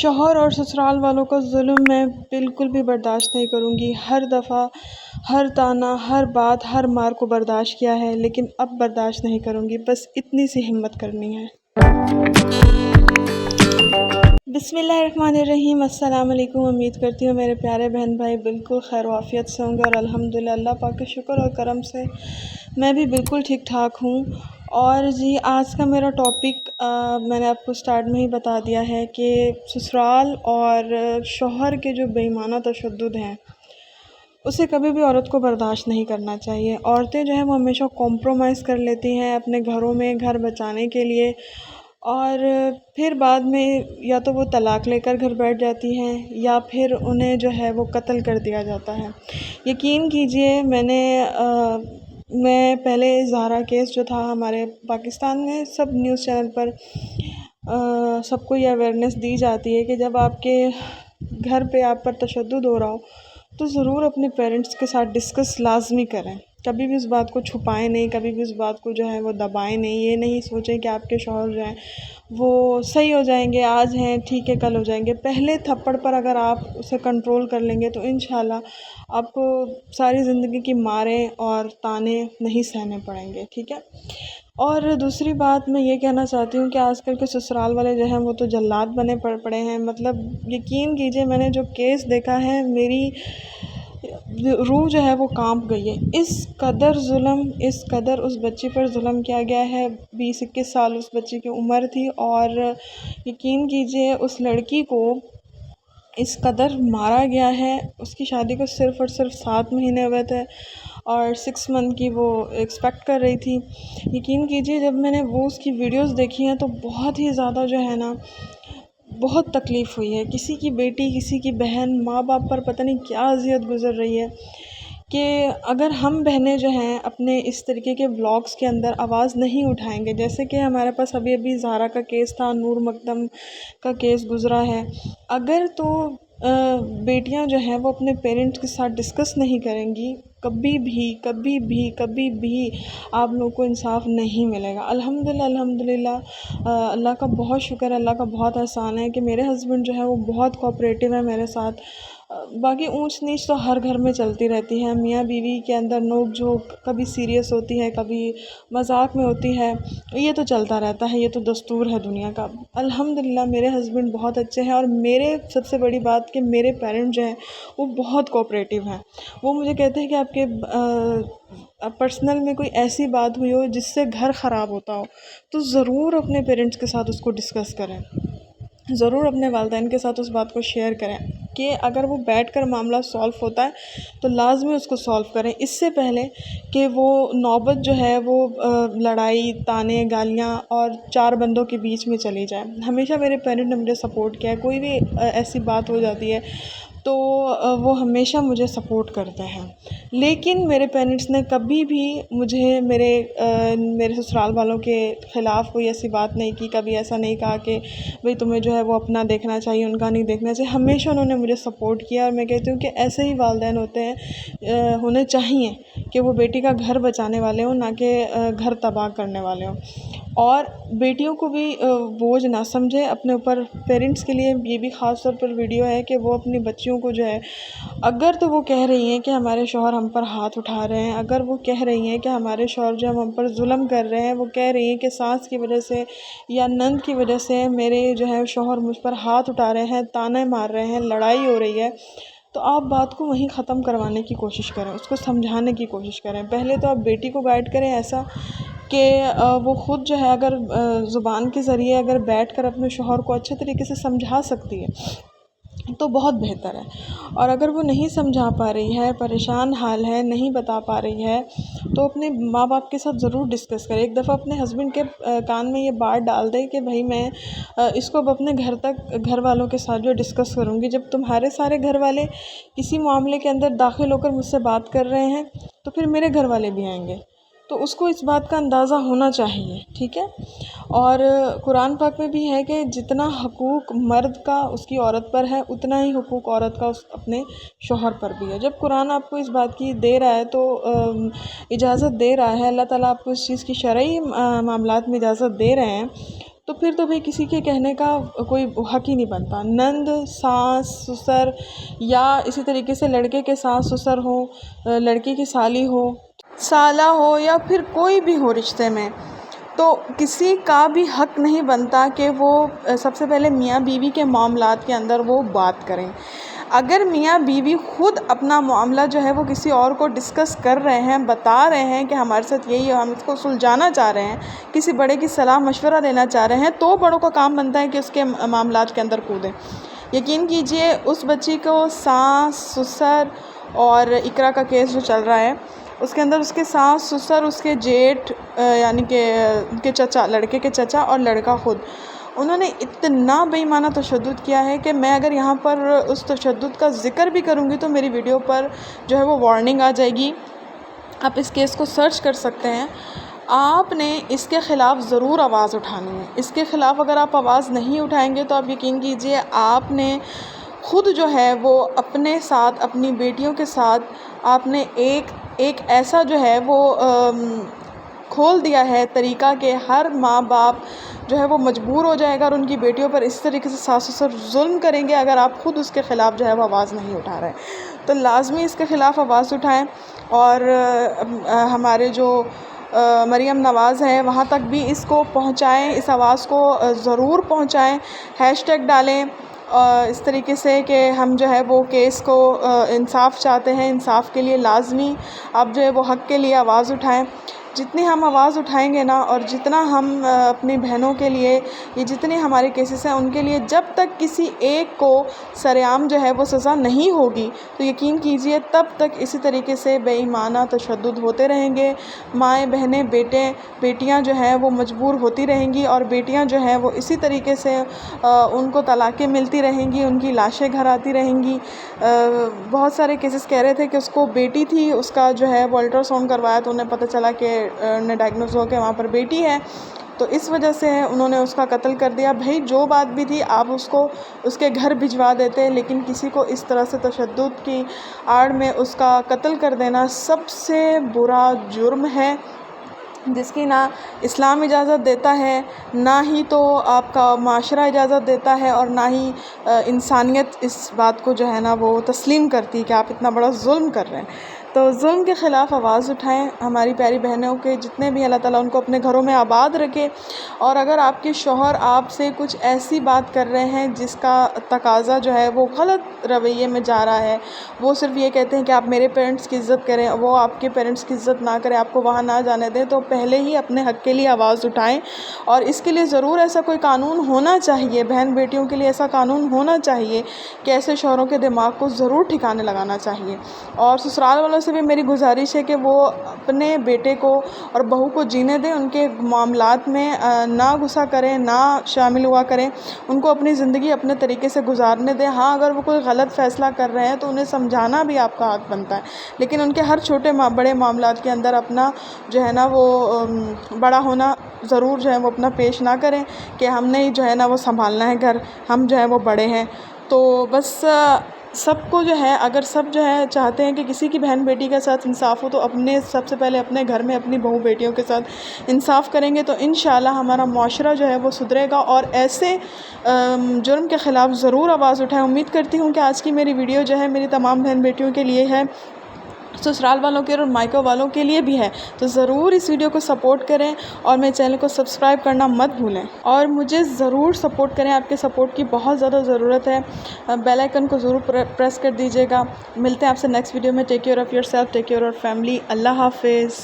شوہر اور سسرال والوں کا ظلم میں بالکل بھی برداشت نہیں کروں گی۔ ہر دفعہ ہر طعنہ، ہر بات، ہر مار کو برداشت کیا ہے، لیکن اب برداشت نہیں کروں گی۔ بس اتنی سی ہمت کرنی ہے۔ بسم اللہ الرحمن الرحیم۔ السلام علیکم۔ امید کرتی ہوں میرے پیارے بہن بھائی بالکل خیر و عافیت سے ہوں گے، اور الحمدللہ اللہ پاک کے شکر اور کرم سے میں بھی بالکل ٹھیک ٹھاک ہوں۔ اور جی، آج کا میرا ٹاپک میں نے آپ کو سٹارٹ میں ہی بتا دیا ہے کہ سسرال اور شوہر کے جو بے ایمانہ تشدد ہیں اسے کبھی بھی عورت کو برداشت نہیں کرنا چاہیے۔ عورتیں جو ہیں وہ ہمیشہ کمپرومائز کر لیتی ہیں اپنے گھروں میں گھر بچانے کے لیے، اور پھر بعد میں یا تو وہ طلاق لے کر گھر بیٹھ جاتی ہیں یا پھر انہیں جو ہے وہ قتل کر دیا جاتا ہے۔ یقین کیجئے، میں پہلے زہرا کیس جو تھا ہمارے پاکستان میں، سب نیوز چینل پر سب کو یہ اویئرنیس دی جاتی ہے کہ جب آپ کے گھر پہ آپ پر تشدد ہو رہا ہو تو ضرور اپنے پیرنٹس کے ساتھ ڈسکس لازمی کریں۔ کبھی بھی اس بات کو چھپائیں نہیں، کبھی بھی اس بات کو جو ہے وہ دبائیں نہیں۔ یہ نہیں سوچیں کہ آپ کے شوہر جو ہیں وہ صحیح ہو جائیں گے، آج ہیں ٹھیک ہے کل ہو جائیں گے۔ پہلے تھپڑ پر اگر آپ اسے کنٹرول کر لیں گے تو انشاءاللہ آپ کو ساری زندگی کی ماریں اور طعنے نہیں سہنے پڑیں گے، ٹھیک ہے۔ اور دوسری بات میں یہ کہنا چاہتی ہوں کہ آج کل کے سسرال والے جو ہیں وہ تو جلاد بنے پڑے ہیں۔ مطلب یقین کیجئے، میں نے جو کیس دیکھا ہے میری روح جو ہے وہ کانپ گئی ہے۔ اس قدر ظلم، اس قدر اس بچی پر ظلم کیا گیا ہے۔ 20-21 سال اس بچی کی عمر تھی، اور یقین کیجئے اس لڑکی کو اس قدر مارا گیا ہے۔ اس کی شادی کو صرف اور صرف 7 مہینے ہوئے تھے، اور 6 منتھ کی وہ ایکسپیکٹ کر رہی تھی۔ یقین کیجئے، جب میں نے وہ اس کی ویڈیوز دیکھی ہیں تو بہت ہی زیادہ جو ہے نا بہت تکلیف ہوئی ہے۔ کسی کی بیٹی، کسی کی بہن، ماں باپ پر پتہ نہیں کیا اذیت گزر رہی ہے کہ اگر ہم بہنیں جو ہیں اپنے اس طریقے کے ولاگز کے اندر آواز نہیں اٹھائیں گے، جیسے کہ ہمارے پاس ابھی زہرا کا کیس تھا، نور مقدم کا کیس گزرا ہے، اگر تو بیٹیاں جو ہیں وہ اپنے پیرنٹس کے ساتھ ڈسکس نہیں کریں گی، کبھی بھی آپ لوگوں کو انصاف نہیں ملے گا۔ الحمدللہ اللہ کا بہت شکر ہے، اللہ کا بہت احسان ہے کہ میرے ہسبینڈ جو ہے وہ بہت کوآپریٹو ہے میرے ساتھ۔ باقی اونچ نیچ تو ہر گھر میں چلتی رہتی ہے، میاں بیوی کے اندر نوک جھوک کبھی سیریس ہوتی ہے، کبھی مذاق میں ہوتی ہے، یہ تو چلتا رہتا ہے، یہ تو دستور ہے دنیا کا۔ الحمدللہ میرے ہسبینڈ بہت اچھے ہیں، اور میرے سب سے بڑی بات کہ میرے پیرنٹ جو ہیں وہ بہت کوآپریٹو ہیں۔ وہ مجھے کہتے ہیں کہ آپ کے پرسنل میں کوئی ایسی بات ہوئی ہو جس سے گھر خراب ہوتا ہو تو ضرور اپنے پیرنٹس کے ساتھ اس کو ڈسکس کریں، ضرور اپنے والدین کے ساتھ اس بات کو شیئر کریں، کہ اگر وہ بیٹھ کر معاملہ سولو ہوتا ہے تو لازمی اس کو سولو کریں، اس سے پہلے کہ وہ نوبت جو ہے وہ لڑائی، طعنے، گالیاں اور 4 بندوں کے بیچ میں چلی جائے۔ ہمیشہ میرے پیرنٹ نے مجھے سپورٹ کیا ہے، کوئی بھی ایسی بات ہو جاتی ہے تو وہ ہمیشہ مجھے سپورٹ کرتے ہیں، لیکن میرے پیرنٹس نے کبھی بھی مجھے میرے سسرال والوں کے خلاف کوئی ایسی بات نہیں کی، کبھی ایسا نہیں کہا کہ بھئی تمہیں جو ہے وہ اپنا دیکھنا چاہیے، ان کا نہیں دیکھنا چاہیے۔ ہمیشہ انہوں نے مجھے سپورٹ کیا، اور میں کہتی ہوں کہ ایسے ہی والدین ہونے چاہیے کہ وہ بیٹی کا گھر بچانے والے ہوں، نہ کہ گھر تباہ کرنے والے ہوں۔ اور بیٹیوں کو بھی بوجھ نہ سمجھے اپنے اوپر۔ پیرنٹس کے لیے یہ بھی خاص طور پر ویڈیو ہے کہ وہ اپنی بچیوں کو جو ہے، اگر تو وہ کہہ رہی ہیں کہ ہمارے شوہر ہم پر ہاتھ اٹھا رہے ہیں، اگر وہ کہہ رہی ہیں کہ ہمارے شوہر جو ہم پر ظلم کر رہے ہیں، وہ کہہ رہی ہیں کہ ساس کی وجہ سے یا نند کی وجہ سے میرے جو ہے شوہر مجھ پر ہاتھ اٹھا رہے ہیں، طعنے مار رہے ہیں، لڑائی ہو رہی ہے، تو آپ بات کو وہیں ختم کروانے کی کوشش کریں، اس کو سمجھانے کی کوشش کریں۔ پہلے تو آپ بیٹی کو گائیڈ کریں ایسا کہ وہ خود جو ہے اگر زبان کے ذریعے اگر بیٹھ کر اپنے شوہر کو اچھے طریقے سے سمجھا سکتی ہے تو بہت بہتر ہے، اور اگر وہ نہیں سمجھا پا رہی ہے، پریشان حال ہے، نہیں بتا پا رہی ہے، تو اپنے ماں باپ کے ساتھ ضرور ڈسکس کرے۔ ایک دفعہ اپنے ہسبینڈ کے کان میں یہ بات ڈال دے کہ بھائی میں اس کو اب اپنے گھر والوں کے ساتھ جو ڈسکس کروں گی، جب تمہارے سارے گھر والے کسی معاملے کے اندر داخل ہو کر مجھ سے بات کر رہے ہیں تو پھر میرے گھر والے بھی آئیں گے، تو اس کو اس بات کا اندازہ ہونا چاہیے، ٹھیک ہے۔ اور قرآن پاک میں بھی ہے کہ جتنا حقوق مرد کا اس کی عورت پر ہے، اتنا ہی حقوق عورت کا اپنے شوہر پر بھی ہے۔ جب قرآن آپ کو اس بات کی دے رہا ہے تو اجازت دے رہا ہے، اللہ تعالیٰ آپ کو اس چیز کی شرعی معاملات میں اجازت دے رہے ہیں، تو پھر تو بھائی کسی کے کہنے کا کوئی حق ہی نہیں بنتا. نند، ساس، سسر، یا اسی طریقے سے لڑکے کے ساس سسر ہو، لڑکی کی سالی ہو، سالہ ہو، یا پھر کوئی بھی ہو رشتے میں، تو کسی کا بھی حق نہیں بنتا کہ وہ سب سے پہلے میاں بیوی کے معاملات کے اندر وہ بات کریں. اگر میاں بیوی خود اپنا معاملہ جو ہے وہ کسی اور کو ڈسکس کر رہے ہیں، بتا رہے ہیں کہ ہمارے ساتھ یہی ہے، ہم اس کو سلجھانا چاہ رہے ہیں، کسی بڑے کی صلاح مشورہ دینا چاہ رہے ہیں، تو بڑوں کا کام بنتا ہے کہ اس کے معاملات کے اندر کودیں. یقین کیجئے اس بچی کو ساس، سسر، اور اقرا کا کیس جو چل رہا ہے اس کے اندر اس کے ساس، سسر، اس کے جیٹھ یعنی کہ ان کے چچا، لڑکے کے چچا، اور لڑکا خود، انہوں نے اتنا بے ایمانہ تشدد کیا ہے کہ میں اگر یہاں پر اس تشدد کا ذکر بھی کروں گی تو میری ویڈیو پر جو ہے وہ وارننگ آ جائے گی. آپ اس کیس کو سرچ کر سکتے ہیں. آپ نے اس کے خلاف ضرور آواز اٹھانی ہے. اس کے خلاف اگر آپ آواز نہیں اٹھائیں گے تو آپ یقین کیجئے آپ نے خود جو ہے وہ اپنے ساتھ، اپنی بیٹیوں کے ساتھ آپ نے ایک ایسا جو ہے وہ کھول دیا ہے طریقہ کہ ہر ماں باپ جو ہے وہ مجبور ہو جائے گا اور ان کی بیٹیوں پر اس طریقے سے ساس سسر ظلم کریں گے اگر آپ خود اس کے خلاف جو ہے وہ آواز نہیں اٹھا رہے. تو لازمی اس کے خلاف آواز اٹھائیں، اور ہمارے جو مریم نواز ہیں وہاں تک بھی اس کو پہنچائیں، اس آواز کو ضرور پہنچائیں، ہیش ٹیگ ڈالیں اس طریقے سے کہ ہم جو ہے وہ کیس کو انصاف چاہتے ہیں. انصاف کے لیے لازمی آپ جو ہے وہ حق کے لیے آواز اٹھائیں. جتنی ہم آواز اٹھائیں گے نا، اور جتنا ہم اپنی بہنوں کے لیے، یہ جتنے ہمارے کیسز ہیں ان کے لیے، جب تک کسی ایک کو سرعام جو ہے وہ سزا نہیں ہوگی تو یقین کیجئے تب تک اسی طریقے سے بے ایمانہ تشدد ہوتے رہیں گے. مائیں، بہنیں، بیٹیاں جو ہیں وہ مجبور ہوتی رہیں گی، اور بیٹیاں جو ہیں وہ اسی طریقے سے ان کو طلاقیں ملتی رہیں گی، ان کی لاشیں گھر آتی رہیں گی. بہت سارے کیسز کہہ رہے تھے کہ اس کو بیٹی تھی، اس کا جو ہے وہ الٹرا ساؤنڈ کروایا تو انہیں پتہ چلا کہ انہیں ڈائگنوز ہو کے وہاں پر بیٹی ہے، تو اس وجہ سے انہوں نے اس کا قتل کر دیا. بھائی جو بات بھی تھی آپ اس کو اس کے گھر بھجوا دیتے، لیکن کسی کو اس طرح سے تشدد کی آڑ میں اس کا قتل کر دینا سب سے برا جرم ہے، جس کی نہ اسلام اجازت دیتا ہے، نہ ہی تو آپ کا معاشرہ اجازت دیتا ہے، اور نہ ہی انسانیت اس بات کو جو ہے نا وہ تسلیم کرتی کہ آپ اتنا بڑا ظلم کر رہے ہیں. تو ظلم کے خلاف آواز اٹھائیں. ہماری پیاری بہنوں کے جتنے بھی اللہ تعالیٰ ان کو اپنے گھروں میں آباد رکھے. اور اگر آپ کے شوہر آپ سے کچھ ایسی بات کر رہے ہیں جس کا تقاضا جو ہے وہ غلط رویے میں جا رہا ہے، وہ صرف یہ کہتے ہیں کہ آپ میرے پیرنٹس کی عزت کریں، وہ آپ کے پیرنٹس کی عزت نہ کریں، آپ کو وہاں نہ جانے دیں، تو پہلے ہی اپنے حق کے لیے آواز اٹھائیں. اور اس کے لیے ضرور ایسا کوئی قانون ہونا چاہیے، بہن بیٹیوں کے لیے ایسا قانون ہونا چاہیے کہ ایسے شوہروں کے دماغ کو ضرور ٹھکانے لگانا چاہیے. اور سسرال والوں سے بھی میری گزارش ہے کہ وہ اپنے بیٹے کو اور بہو کو جینے دیں، ان کے معاملات میں نہ غصہ کریں، نہ شامل ہوا کریں، ان کو اپنی زندگی اپنے طریقے سے گزارنے دیں. ہاں اگر وہ کوئی غلط فیصلہ کر رہے ہیں تو انہیں سمجھانا بھی آپ کا حق بنتا ہے، لیکن ان کے ہر چھوٹے بڑے معاملات کے اندر اپنا جو ہے نا وہ بڑا ہونا ضرور جو ہے وہ اپنا پیش نہ کریں کہ ہم نے جو ہے نا وہ سنبھالنا ہے گھر، ہم جو ہے وہ بڑے ہیں. تو بس سب کو جو ہے، اگر سب جو ہے چاہتے ہیں کہ کسی کی بہن بیٹی کے ساتھ انصاف ہو تو سب سے پہلے اپنے گھر میں اپنی بہو بیٹیوں کے ساتھ انصاف کریں گے تو انشاءاللہ ہمارا معاشرہ جو ہے وہ سدھرے گا. اور ایسے جرم کے خلاف ضرور آواز اٹھائیں. امید کرتی ہوں کہ آج کی میری ویڈیو جو ہے میری تمام بہن بیٹیوں کے لیے ہے، سسرال والوں کے اور مائکہ والوں کے لیے بھی ہے، تو ضرور اس ویڈیو کو سپورٹ کریں اور میرے چینل کو سبسکرائب کرنا مت بھولیں، اور مجھے ضرور سپورٹ کریں. آپ کے سپورٹ کی بہت زیادہ ضرورت ہے. بیل آئیکن کو ضرور پریس کر دیجیے گا. ملتے ہیں آپ سے نیکسٹ ویڈیو میں. Take care of yourself, take care of family. Allah حافظ.